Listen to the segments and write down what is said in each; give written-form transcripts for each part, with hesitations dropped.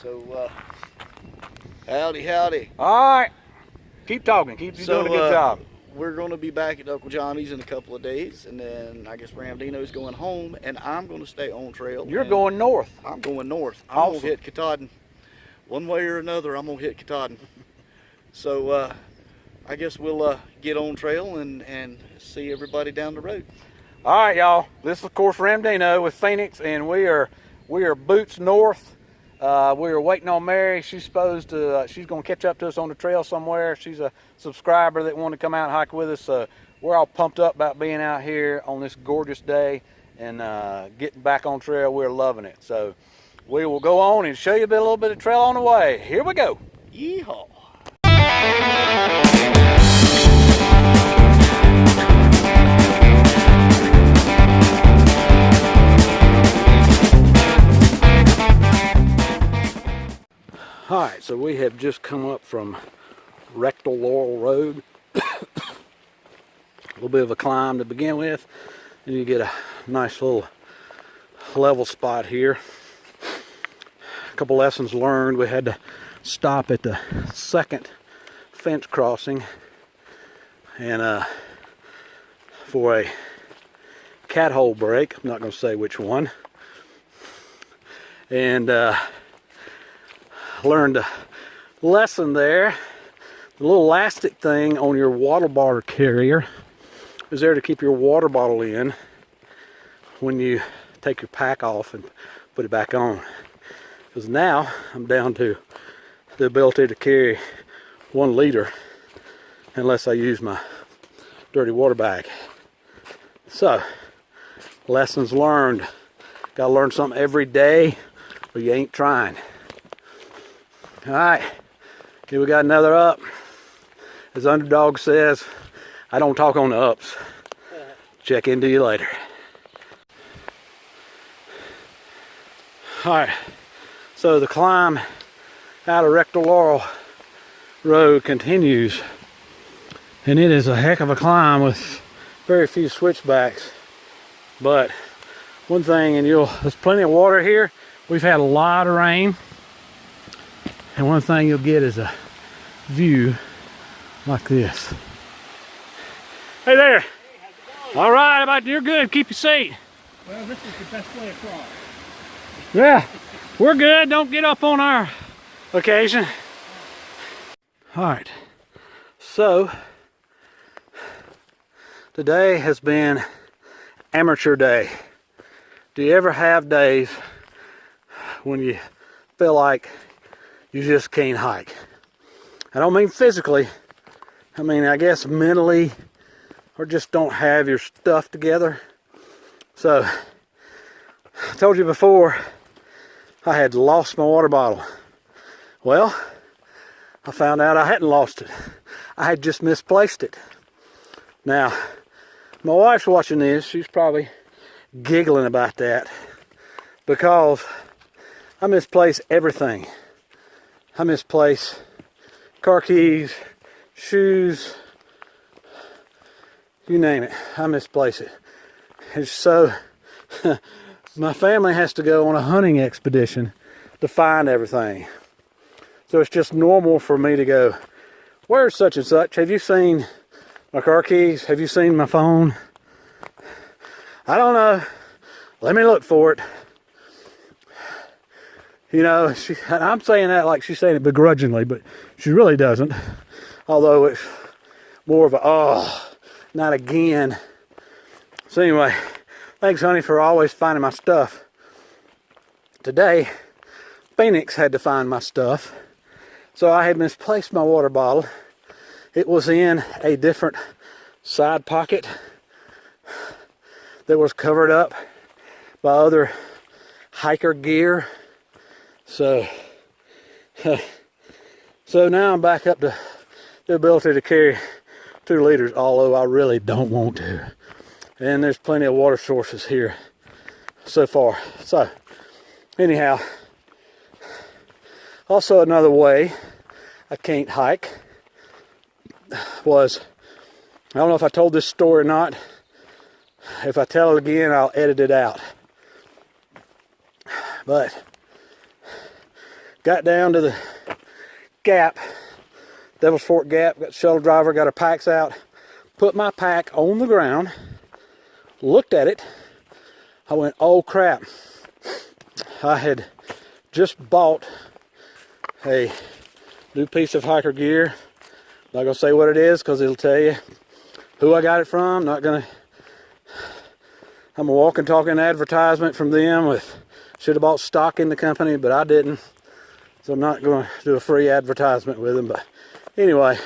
So, howdy. All right. Keep talking. Keep doing a good job. We're going to be back at Uncle Johnny's in a couple of days, and then I guess Ramdino's going home, and I'm going to stay on trail. You're going north. I'm going north. I'm awesome. going to hit Katahdin. One way or another, I'm going to hit Katahdin. So, I guess we'll get on trail and see everybody down the road. All right, y'all. This is, of course, Ramdino with Phoenix, and we are boots north. We are waiting on Mary. She's supposed to. She's going to catch up to us on the trail somewhere. She's a subscriber that wanted to come out and hike with us. So we're all pumped up about being out here on this gorgeous day and getting back on trail. We're loving it. So we will go on and show you a little bit of trail on the way. Here we go. Yeehaw. All right, so we have just come up from Rectal Laurel Road. A little bit of a climb to begin with, and you get a nice little level spot here. A couple lessons learned. We had to stop at the second fence crossing and for a cat hole break. I'm not going to say which one. And learned a lesson there. The little elastic thing on your water bottle carrier is there to keep your water bottle in when you take your pack off and put it back on. Because now I'm down to the ability to carry 1 liter unless I use my dirty water bag. So, lessons learned. Gotta learn something every day or you ain't trying. All right, here we got another up. As Underdog says, I don't talk on the ups. Check into you later. All right, so the climb out of Rectal Laurel Road continues, and it is a heck of a climb with very few switchbacks. But one thing, and there's plenty of water here. We've had a lot of rain. And one thing you'll get is a view like this. Hey there. Hey, how's it going? All right, you're good. Keep your seat. Well, this is the best way across. Yeah, we're good. Don't get up on our occasion. All right. So today has been amateur day. Do you ever have days when you feel like you just can't hike? I don't mean physically. I mean, I guess mentally, or just don't have your stuff together. So, I told you before, I had lost my water bottle. Well, I found out I hadn't lost it. I had just misplaced it. Now, my wife's watching this. She's probably giggling about that because I misplace everything. I misplace car keys, shoes, you name it, I misplace it. And so my family has to go on a hunting expedition to find everything. So it's just normal for me to go, where's such and such? Have you seen my car keys? Have you seen my phone? I don't know. Let me look for it. You know, I'm saying that like she's saying it begrudgingly, but she really doesn't. Although it's more of a, oh, not again. So anyway, thanks, honey, for always finding my stuff. Today, Phoenix had to find my stuff. So I had misplaced my water bottle. It was in a different side pocket that was covered up by other hiker gear. So now I'm back up to the ability to carry 2 liters, although I really don't want to. And there's plenty of water sources here so far. So anyhow, also another way I can't hike was, I don't know if I told this story or not. If I tell it again, I'll edit it out. But got down to the gap, Devil's Fork Gap, got the shuttle driver, got our packs out, put my pack on the ground, looked at it. I went, oh crap. I had just bought a new piece of hiker gear. Not gonna say what it is because it'll tell you who I got it from. I'm a walking, talking advertisement from them with, should have bought stock in the company, but I didn't. So I'm not going to do a free advertisement with them. But anyway,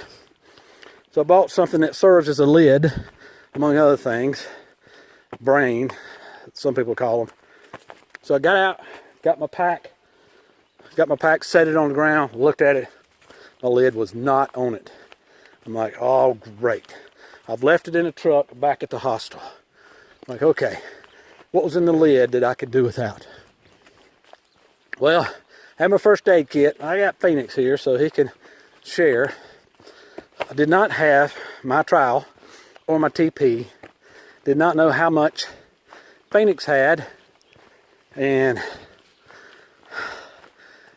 so I bought something that serves as a lid, among other things. Brain, some people call them. So I got out, got my pack, set it on the ground, looked at it. My lid was not on it. I'm like, oh great. I've left it in the truck back at the hostel. I'm like, okay, what was in the lid that I could do without? Well, I have my first aid kit. I got Phoenix here so he can share. I did not have my trowel or my TP. Did not know how much Phoenix had. And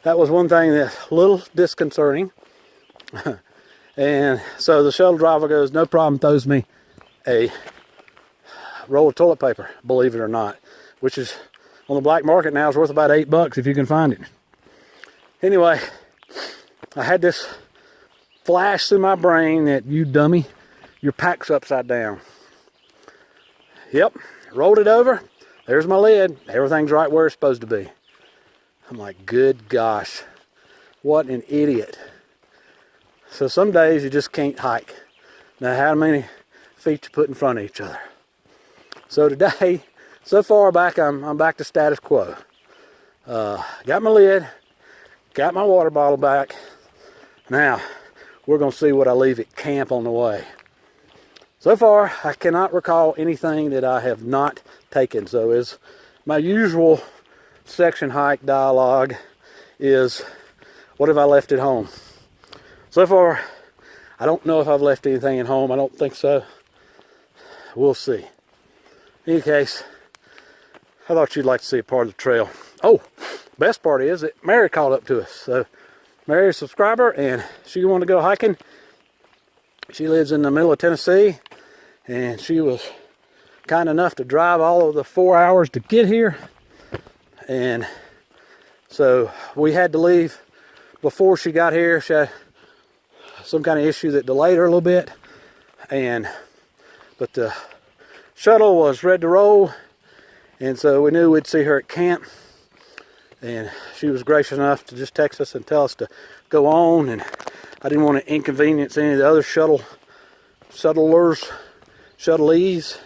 that was one thing that's a little disconcerting. And so the shuttle driver goes, no problem, throws me a roll of toilet paper, believe it or not, which is on the black market now is worth about $8 if you can find it. Anyway, I had this flash through my brain that, you dummy, your pack's upside down. Yep, rolled it over, there's my lid, everything's right where it's supposed to be. I'm like, good gosh, what an idiot. So some days you just can't hike. Now how many feet you put in front of each other? So today, so far back, I'm back to status quo. Got my lid, got my water bottle back. Now, we're gonna see what I leave at camp on the way. So far, I cannot recall anything that I have not taken. So as my usual section hike dialogue is, what have I left at home? So far, I don't know if I've left anything at home. I don't think so. We'll see. In any case, I thought you'd like to see a part of the trail. Oh, best part is that Mary called up to us. So Mary's a subscriber and she wanted to go hiking. She lives in the middle of Tennessee and she was kind enough to drive all of the 4 hours to get here. And so we had to leave before she got here. She had some kind of issue that delayed her a little bit. But the shuttle was ready to roll. And so we knew we'd see her at camp. And she was gracious enough to just text us and tell us to go on. And I didn't want to inconvenience any of the other shuttlers, shuttlees,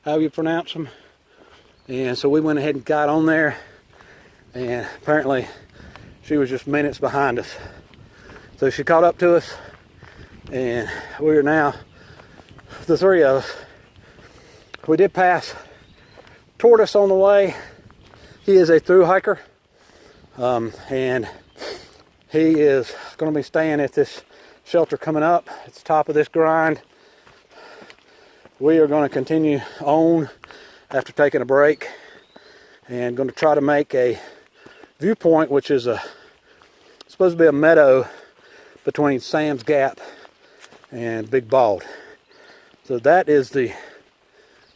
however you pronounce them. And so we went ahead and got on there. And apparently she was just minutes behind us. So she caught up to us. And we are now, the three of us. We did pass Tortoise on the way. He is a thru hiker. And he is going to be staying at this shelter coming up. It's the top of this grind. We are going to continue on after taking a break and going to try to make a viewpoint, which is supposed to be a meadow between Sam's Gap and Big Bald. So that is the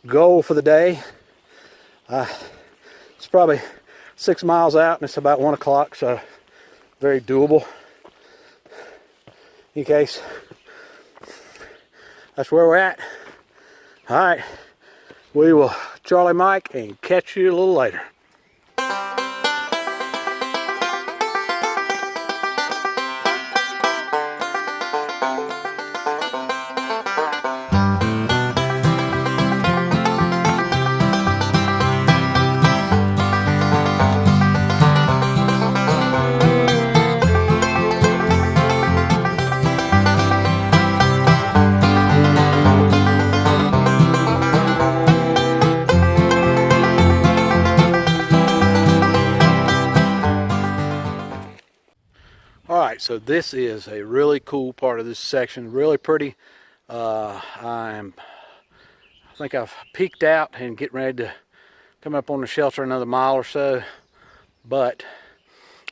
goal for the day. It's probably 6 miles out and it's about 1 o'clock, so very doable. In case, that's where we're at. All right, we will Charlie Mike and catch you a little later. So this is a really cool part of this section, really pretty. I think I've peaked out and getting ready to come up on the shelter another mile or so, but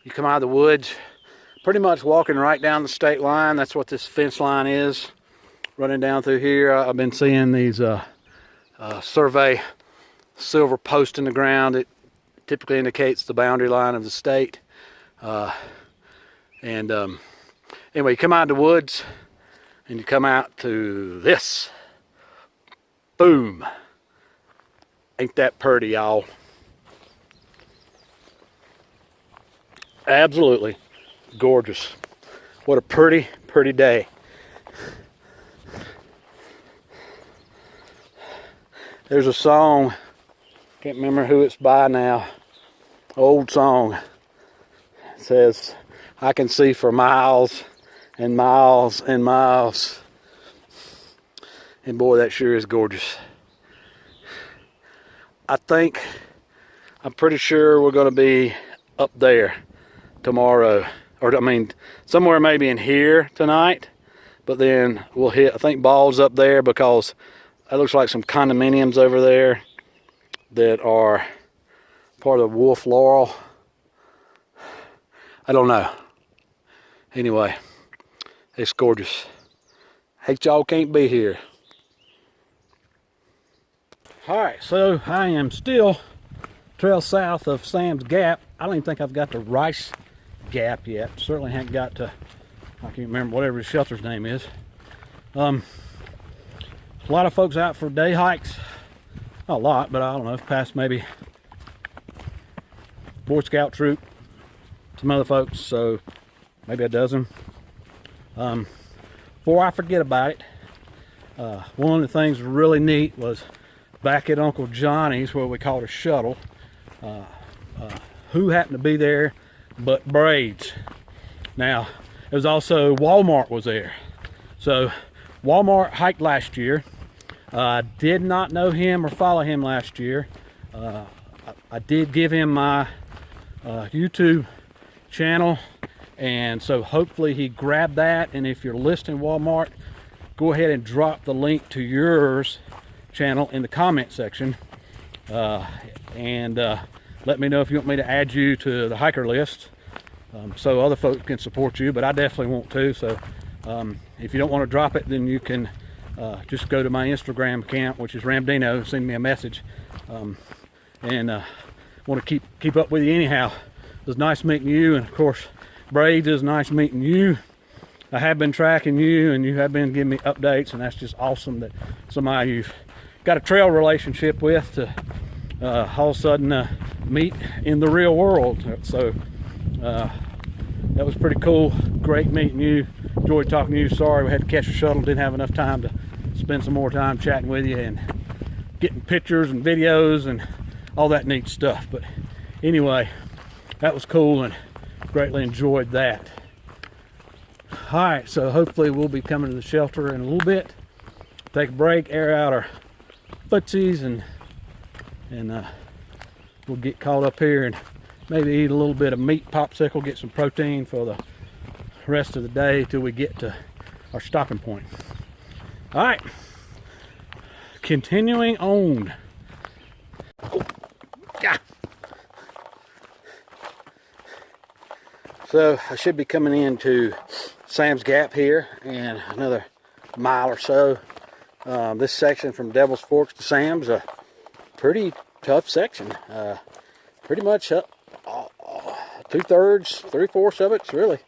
you come out of the woods, pretty much walking right down the state line. That's what this fence line is, running down through here. I've been seeing these survey silver posts in the ground. It typically indicates the boundary line of the state. Anyway, you come out of the woods and you come out to this. Boom. Ain't that pretty, y'all? Absolutely gorgeous. What a pretty, pretty day. There's a song, can't remember who it's by now, old song. It says, I can see for miles and miles and miles. And boy, that sure is gorgeous. I'm pretty sure we're going to be up there tomorrow, or I mean somewhere maybe in here tonight, but then we'll hit, I think, Ball's up there, because it looks like some condominiums over there that are part of the Wolf Laurel. I don't know. Anyway, it's gorgeous. Hate y'all can't be here. Alright, so I am still trail south of Sam's Gap. I don't even think I've got to Rice Gap yet. Certainly haven't got to, I can't remember whatever the shelter's name is. A lot of folks out for day hikes. Not a lot, but I don't know, past maybe Boy Scout troop, some other folks, so maybe a dozen. Before I forget about it, one of the things really neat was back at Uncle Johnny's, where we called a Shuttle. Who happened to be there but Braids? Now, it was also Walmart was there. So Walmart hiked last year. I did not know him or follow him last year. I did give him my YouTube channel, and so hopefully he grabbed that. And if you're listing Walmart, go ahead and drop the link to yours channel in the comment section, and let me know if you want me to add you to the hiker list, so other folks can support you. But I definitely want to, so if you don't want to drop it, then you can just go to my Instagram account, which is Ramdino, send me a message, and want to keep up with you anyhow. It was nice meeting you, and of course Braids, is nice meeting you. I have been tracking you, and you have been giving me updates, and that's just awesome that somebody you've got a trail relationship with to all of a sudden meet in the real world. So that was pretty cool. Great meeting you. Enjoyed talking to you. Sorry we had to catch a shuttle, didn't have enough time to spend some more time chatting with you and getting pictures and videos and all that neat stuff. But anyway, that was cool and greatly enjoyed that. All right, so hopefully we'll be coming to the shelter in a little bit, take a break, air out our footsies, and we'll get caught up here and maybe eat a little bit of meat popsicle, get some protein for the rest of the day till we get to our stopping point. All right, continuing on. So I should be coming into Sam's Gap here in another mile or so. This section from Devil's Forks to Sam's a pretty tough section. Pretty much up 2/3, 3/4 of it's really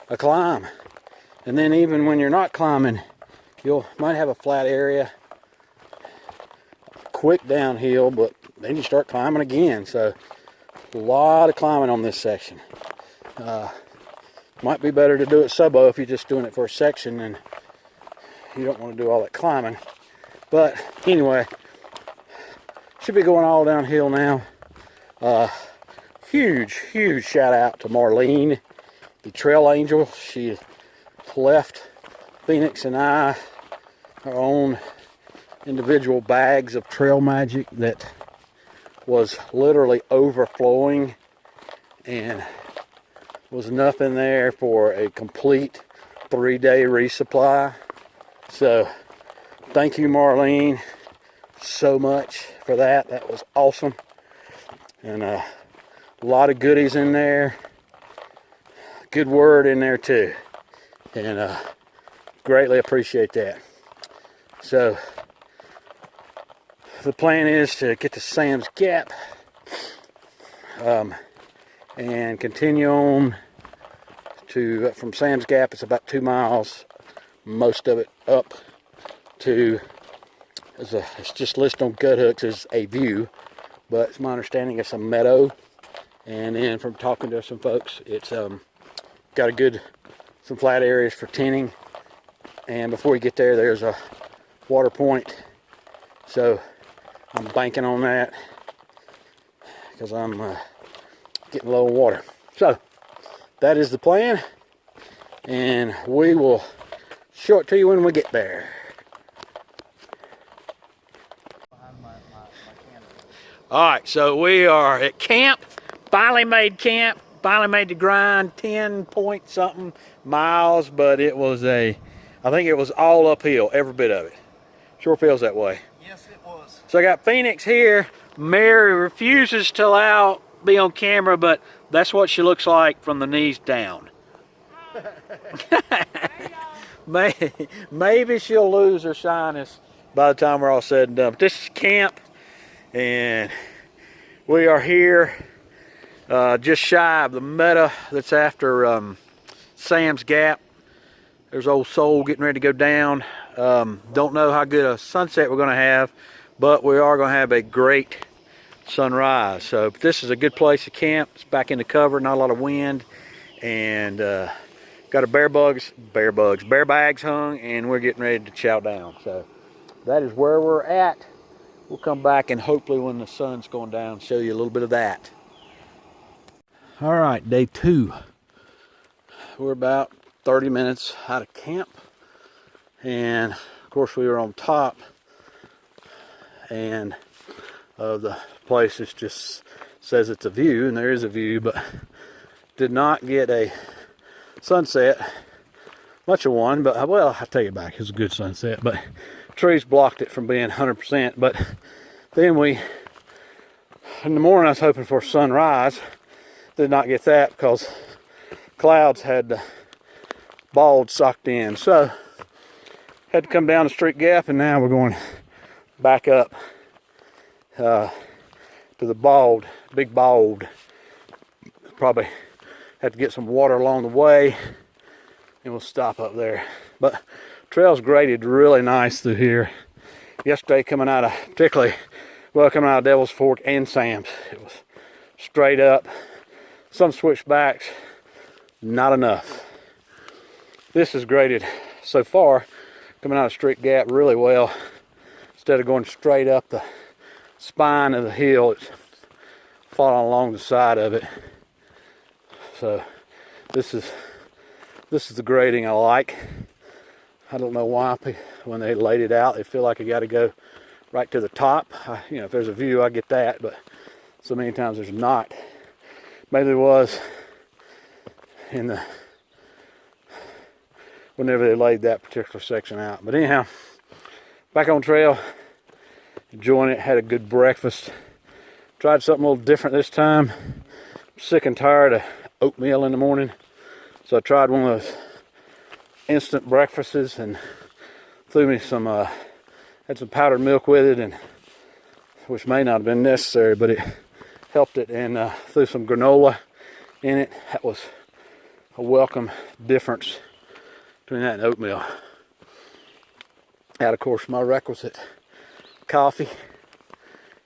a climb. And then even when you're not climbing, you might have a flat area, quick downhill, but then you start climbing again. So a lot of climbing on this section. Might be better to do it solo if you're just doing it for a section and you don't want to do all that climbing. But anyway, should be going all downhill now. Huge shout out to Marlene, the trail angel. She left Phoenix and I our own individual bags of trail magic that was literally overflowing, and was enough in there for a complete 3-day resupply. So thank you, Marlene, so much for that. That was awesome. And a lot of goodies in there. good word in there too, and greatly appreciate that. So the plan is to get to Sam's Gap and continue on to from Sam's Gap. It's about 2 miles, most of it up to, it's just listed on Gut Hooks as a view, but it's my understanding it's a meadow. And then from talking to some folks, it's got some flat areas for tinning. And before you get there, there's a water point. So I'm banking on that because I'm getting low on water. So that is the plan, and we will show it to you when we get there. All right, so we are at camp. Finally made camp. Finally made the grind. 10 point something miles, but it was I think it was all uphill, every bit of it. Sure feels that way. Yes, it was. So I got Phoenix here. Mary refuses to be on camera, but that's what she looks like from the knees down. Maybe she'll lose her shyness by the time we're all said and done. But this is camp, and we are here just shy of the meta that's after Sam's Gap. There's old Soul getting ready to go down. Don't know how good a sunset we're going to have, but we are going to have a great sunrise. So this is a good place to camp. It's back in the cover, not a lot of wind, and got our bear bags hung, and we're getting ready to chow down. So that is where we're at. We'll come back and hopefully when the sun's going down, show you a little bit of that. All right, day 2. We're about 30 minutes out of camp, and of course we were on top, and the place is just says it's a view, and there is a view, but did not get a sunset, much of one, but well, I'll take it back, it was a good sunset, but trees blocked it from being 100%. But then in the morning I was hoping for sunrise, did not get that because clouds had bald socked in, so had to come down the Street Gap, and now we're going back up to the big bald. Probably have to get some water along the way, and we'll stop up there. But trail's graded really nice through here. Yesterday coming out of Devil's Fork and Sam's, it was straight up. Some switchbacks, not enough. This is graded so far, coming out of Street Gap really well. Instead of going straight up the spine of the hill, it's falling along the side of it. So this is the grading I like. I don't know why when they laid it out, they feel like you got to go right to the top. If there's a view, I get that, but so many times there's not. Maybe there was whenever they laid that particular section out. But anyhow, back on trail, enjoying it. Had a good breakfast. Tried something a little different this time. I'm sick and tired of oatmeal in the morning, so I tried one of those instant breakfasts and threw me some had some powdered milk with it, and which may not have been necessary, but it helped it, and threw some granola in it. That was a welcome difference between that and oatmeal. Had, of course, my requisite coffee,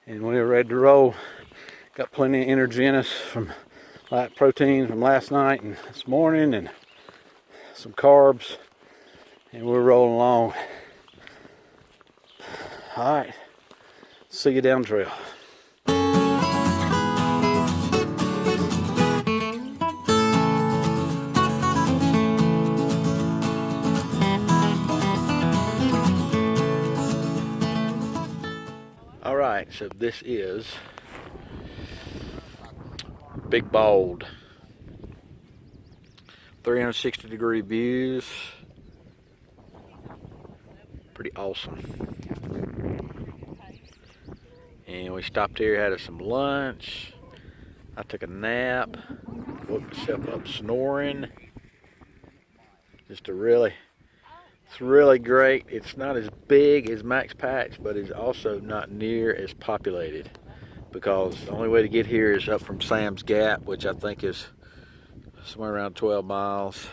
and we were ready to roll. Got plenty of energy in us from protein from last night and this morning, and some carbs, and we're rolling along. All right, see you down trail. All right, so this is Big Bald. 360-degree views. Pretty awesome. And we stopped here, had us some lunch. I took a nap. woke myself up snoring. Just it's really great. It's not as big as Max Patch, but it's also not near as populated, because the only way to get here is up from Sam's Gap, which I think is somewhere around 12 miles,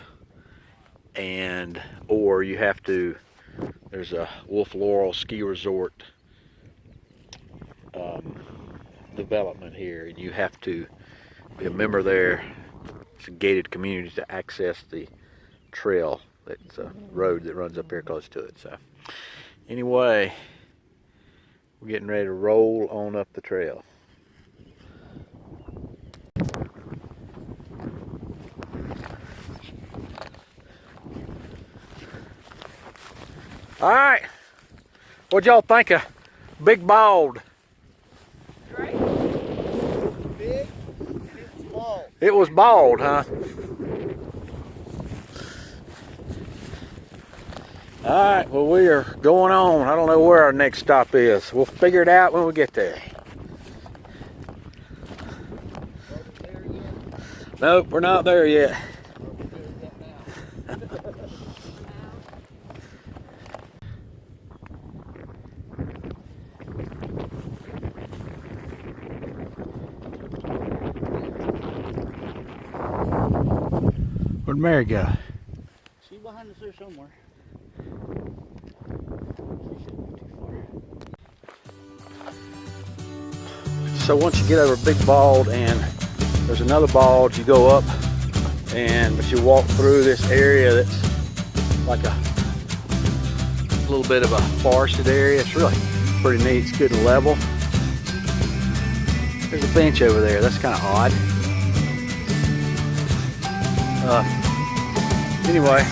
or you have to, there's a Wolf Laurel ski resort development here, and you have to be a member there. It's a gated community to access the trail. That's a road that runs up here close to it. So anyway, we're getting ready to roll on up the trail. All right, what'd y'all think of Big Bald? Big, and it was bald. It was bald, huh? All right, well, we are going on. I don't know where our next stop is. We'll figure it out when we get there. Nope, we're not there yet. Where'd Mary go? She's behind us there somewhere. So once you get over Big Bald, and there's another bald, you go up, but you walk through this area that's like a little bit of a forested area. It's really pretty neat. It's good and level. There's a bench over there. That's kind of odd. Anyway,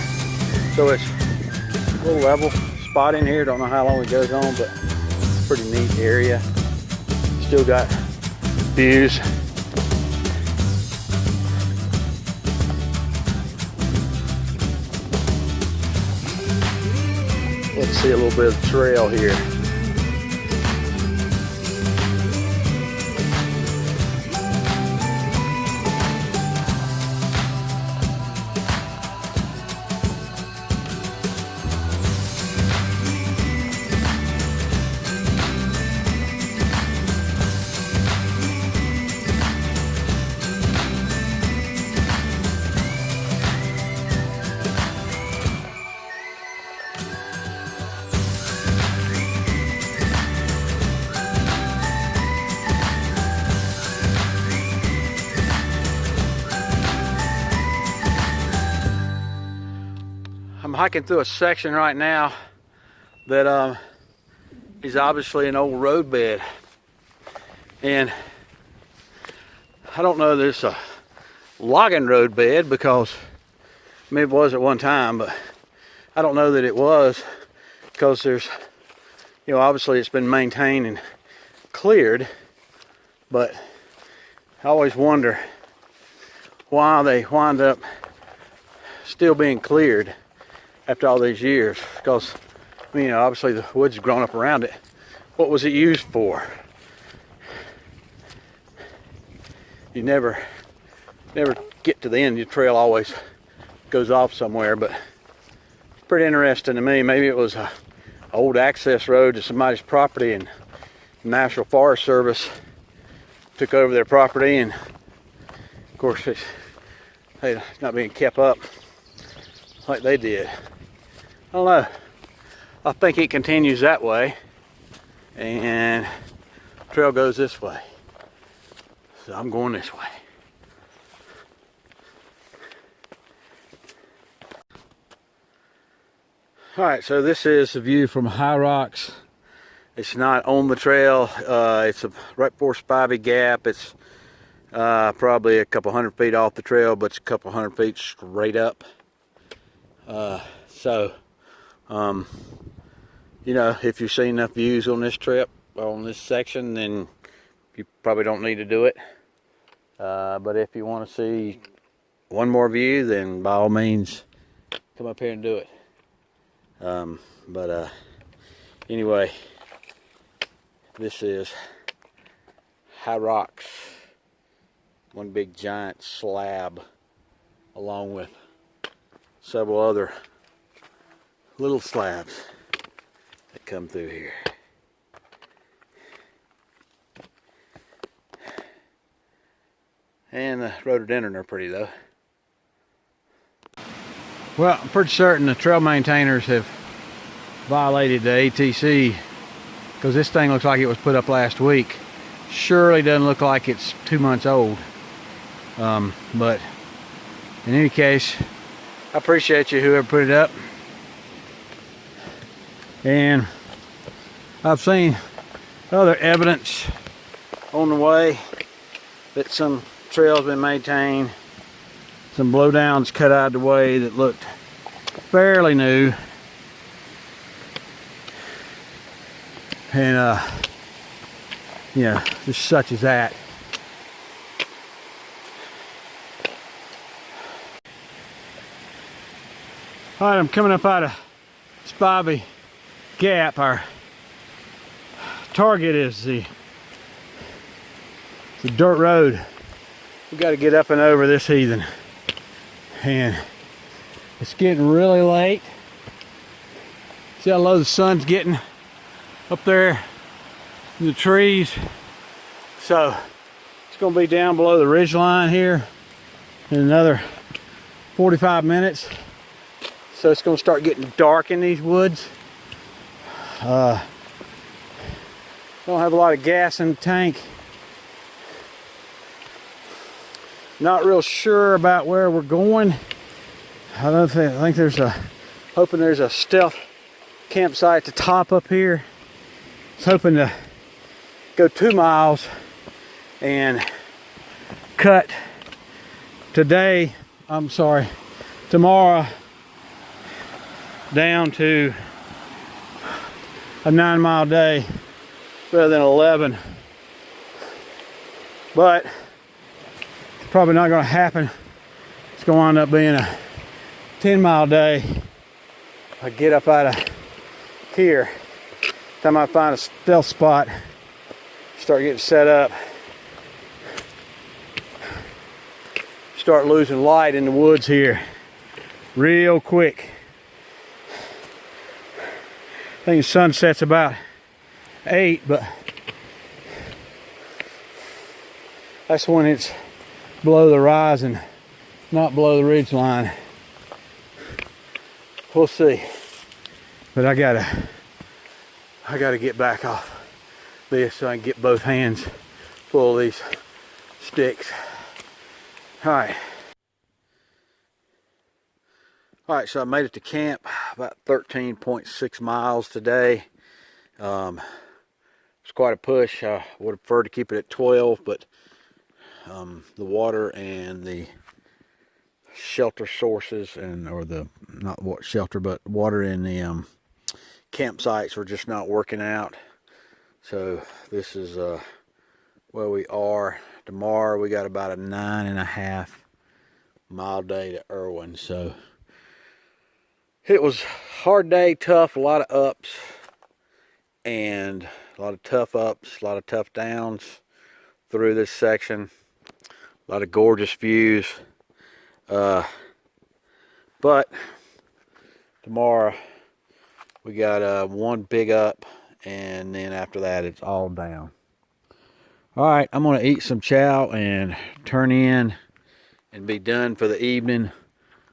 so it's a little level spot in here. Don't know how long it goes on, but pretty neat area. Still got views. Let's see a little bit of the trail here. I'm hiking through a section right now that is obviously an old road bed, and I don't know that it's a logging road bed, because maybe it was at one time, but I don't know that it was, because there's, obviously it's been maintained and cleared, but I always wonder why they wind up still being cleared after all these years, because obviously the woods have grown up around it. What was it used for? You never get to the end. Your trail always goes off somewhere, but it's pretty interesting to me. Maybe it was a old access road to somebody's property, and the National Forest Service took over their property, and of course it's not being kept up like they did. I don't know. I think it continues that way, and the trail goes this way. So I'm going this way. All right, so this is the view from High Rocks. It's not on the trail. It's right before Spivey Gap. It's probably a couple hundred feet off the trail, but it's a couple hundred feet straight up. If you've seen enough views on this trip, on this section, then you probably don't need to do it. But if you want to see one more view, then by all means, come up here and do it. Anyway, this is High Rocks, one big giant slab along with several other little slabs that come through here. And the rhododendron are pretty though. Well, I'm pretty certain the trail maintainers have violated the ATC, because this thing looks like it was put up last week. Surely doesn't look like it's 2 months old. But in any case, I appreciate you whoever put it up. And I've seen other evidence on the way that some trail's been maintained, some blowdowns cut out of the way that looked fairly new, and yeah, just such as that. All right, I'm coming up out of Spivey Gap. Our target is the dirt road. We got to get up and over this heathen, and it's getting really late. See how low the sun's getting up there in the trees. So it's going to be down below the ridge line here in another 45 minutes. So it's going to start getting dark in these woods. Don't have a lot of gas in the tank. Not real sure about where we're going. I think there's hoping there's a stealth campsite at the top up here. I was hoping to go 2 miles and cut tomorrow down to a 9-mile day rather than 11. But it's probably not going to happen. It's going to wind up being a 10-mile day. I get up out of here. Time I find a stealth spot, start getting set up, start losing light in the woods here real quick. I think the sun sets about 8, but that's when it's below the rise and not below the ridge line. We'll see. But I gotta get back off this so I can get both hands full of these sticks. Alright, so I made it to camp, about 13.6 miles today. It's quite a push. I would have preferred to keep it at 12, but the water and the shelter sources, but water in the campsites were just not working out. So this is where we are. Tomorrow we got about a 9.5 mile day to Erwin. So it was a hard day, tough, a lot of ups and a lot of tough ups, a lot of tough downs through this section. A lot of gorgeous views. But tomorrow we got one big up, and then after that it's all down. All right, I'm gonna eat some chow and turn in and be done for the evening.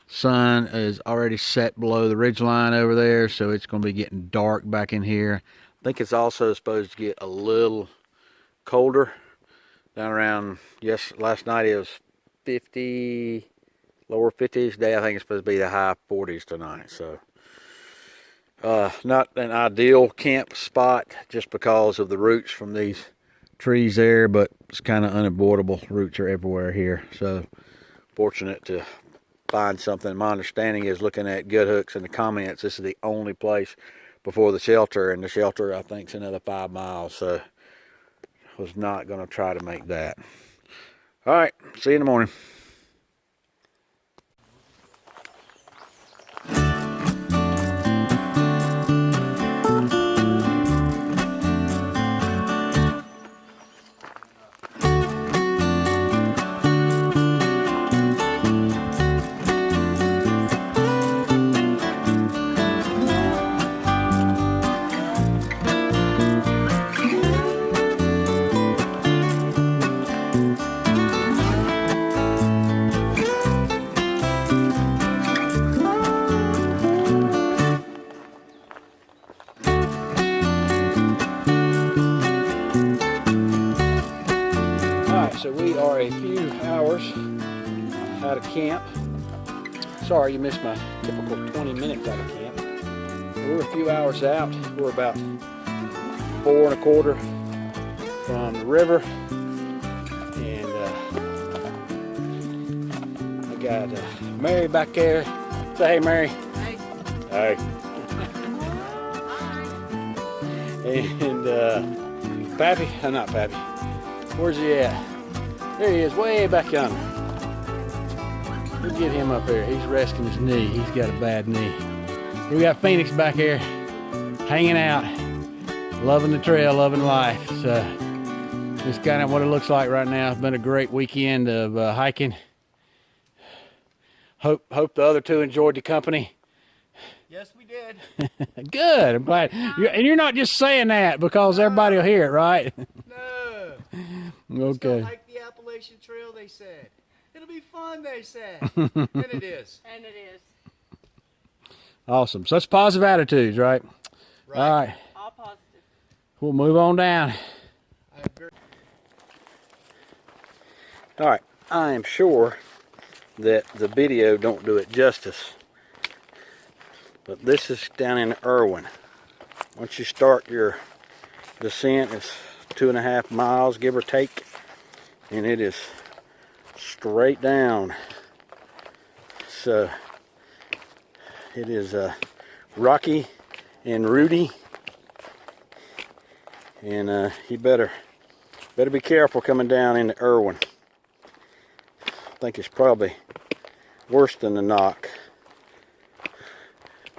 Sun is already set below the ridge line over there, so it's gonna be getting dark back in here. I think it's also supposed to get a little colder down around, last night it was 50, lower 50s. Today I think it's supposed to be the high 40s tonight. So not an ideal camp spot just because of the roots from these trees there, but it's kind of unavoidable. Roots are everywhere here, so fortunate to find something. My understanding is, looking at Good Hooks in the comments, this is the only place before the shelter, and the shelter I think is another 5 miles, so was not going to try to make that. All right, see you in the morning. Sorry you missed my typical 20 minutes out of camp. We're a few hours out. We're about 4 1/4 from the river. And I got Mary back there. Say hey, Mary. Hey. Hey. And Pappy, not Pappy. Where's he at? There he is, way back yonder. We'll get him up here. He's resting his knee. He's got a bad knee. We got Phoenix back here, hanging out, loving the trail, loving life. So this is kind of what it looks like right now. It's been a great weekend of hiking. Hope the other two enjoyed the company. Yes, we did. Good. I'm glad. And you're not just saying that because everybody will hear it, right? No. Okay. Hike the Appalachian Trail, they said. It'll be fun, they said. And it is. And it is. Awesome. So that's positive attitudes, right? Right. All right. All positive. We'll move on down. All right. I am sure that the video don't do it justice. But this is down in Erwin. Once you start your descent, it's 2.5 miles, give or take. And it is straight down. So it is rocky and rooty. And you better be careful coming down into Erwin. I think it's probably worse than the knock.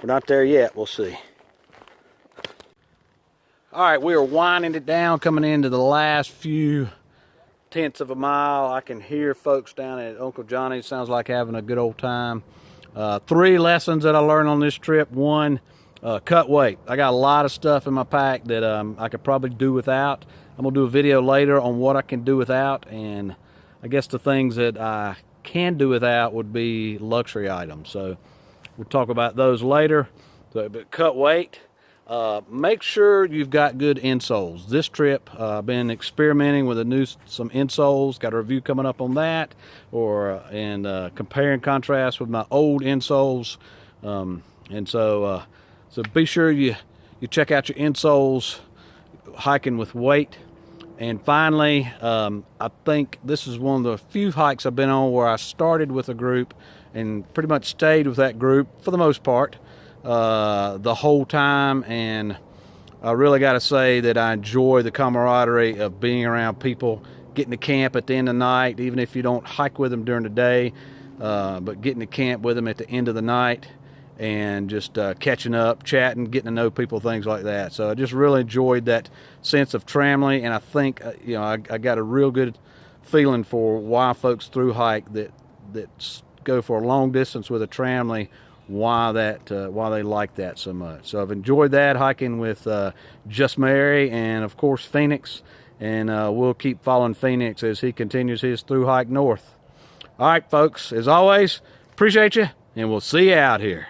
We're not there yet, we'll see. All right, we are winding it down, coming into the last few tenths of a mile. I can hear folks down at Uncle Johnny's. Sounds like having a good old time. 3 lessons that I learned on this trip. 1, cut weight. I got a lot of stuff in my pack that I could probably do without. I'm gonna do a video later on what I can do without, and I guess the things that I can do without would be luxury items. So we'll talk about those later. But cut weight. Make sure you've got good insoles. This trip, I've been experimenting with some insoles. Got a review coming up on that, and compare and contrast with my old insoles. And so be sure you check out your insoles, hiking with weight. And finally, I think this is one of the few hikes I've been on where I started with a group and pretty much stayed with that group for the most part the whole time. And I really got to say that I enjoy the camaraderie of being around people, getting to camp at the end of the night, even if you don't hike with them during the day, but getting to camp with them at the end of the night and just catching up, chatting, getting to know people, things like that. So I just really enjoyed that sense of family, and I think I got a real good feeling for why folks through hike that go for a long distance with a tramley, why they like that so much. So I've enjoyed that, hiking with Just Mary and of course Phoenix, and we'll keep following Phoenix as he continues his through hike north. All right, folks, as always, appreciate you, and we'll see you out here.